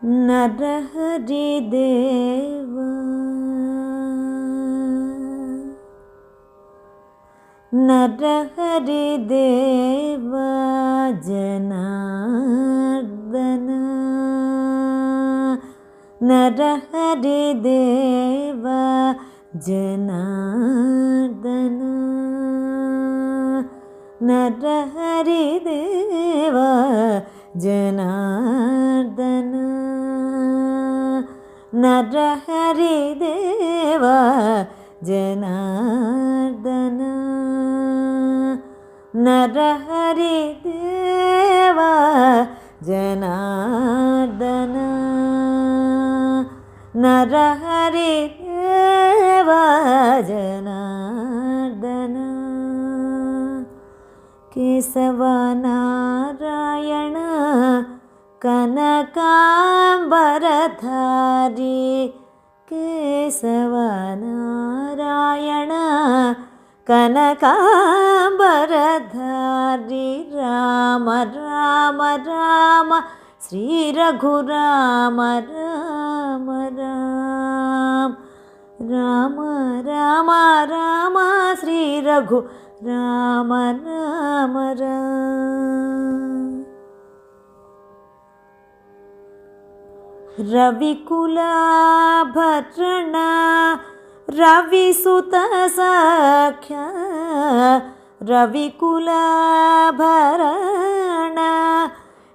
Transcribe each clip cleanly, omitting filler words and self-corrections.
नरहरि देवा नरहरि देवा जनार्दन नरहरि देवा जनार्दन नरहरि देवा जनार्दन नरहरि देवा जनार्दन नरहरि देवा जनार्दन नरहरि देवा जनार्दन केशव नारायण कनकांबरधारी केशव नारायण कनकांबरधारी राम राम राम श्री रघुराम राम राम राम राम राम श्री रघु राम राम राम रविकुलाभरण रविसुत सख्या रविकुलाभरण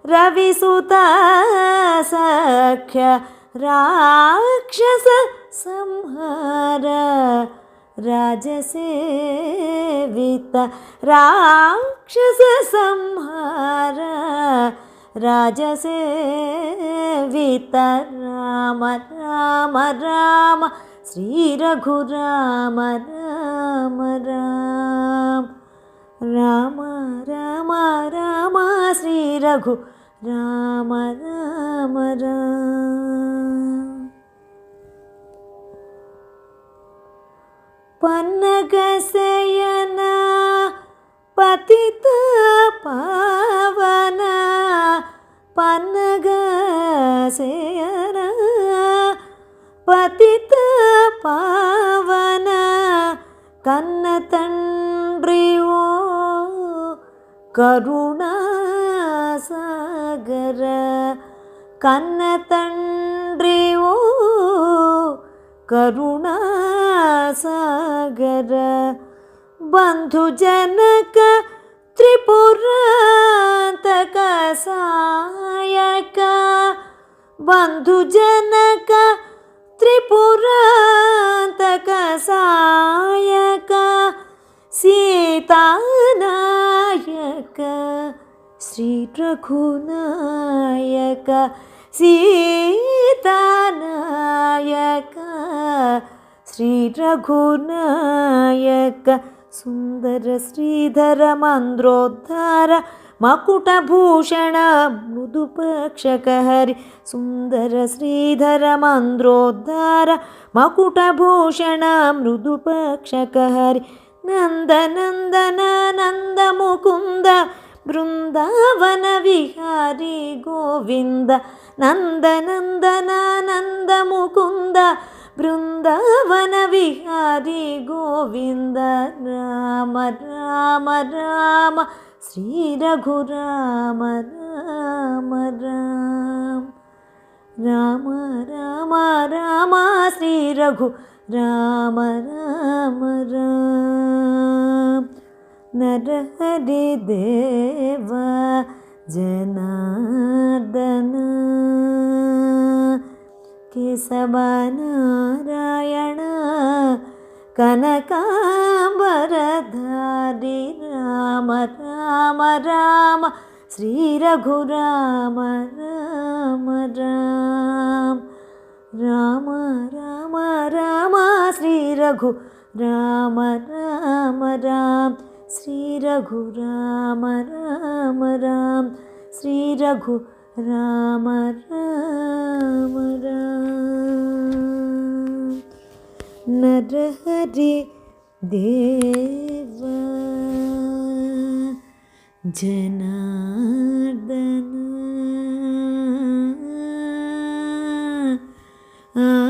रविसुत सख्या राक्षस संहार राजसेवित राक्षस संहार राजसेवित राम राम राम श्री रघुराम राम राम राम राम राम श्री रघु राम राम राम पन्नगशयन पतित पावन पन्नगशयन पतित पावन कन्न तंड्री ओ करुणा सागर कन्न तंड्री ओ करुणा सागर बंधु जनक त्रिपुरांतक सायक बंधु जनक त्रिपुरांतक सायक सीतानायक श्री रघुनायक सीतानायक श्री रघुनायक सुंदर श्रीधर मंद्रोद्धार मकुटभूषण मृदुपक्षकहरि सुंदर श्रीधर मंद्रोद्धार मकुटभूषण मृदुपक्षकहरि नंदनंदन नंद मुकुंद बृंदावन विहारी गोविंद नंदनंदन नंद मुकुंद बृंदावन विहारी गोविंद राम राम राम श्री रघुराम राम राम राम राम राम श्री रघु राम राम राम नरहरि देवा जनार्दन केशव नारायण कनकांबरधारी राम राम राम श्री रघुराम राम राम राम राम राम श्री रघु राम राम राम श्री रघुराम राम राम श्री रघु राम राम राम नरहरि देवा जनार्दन ఆ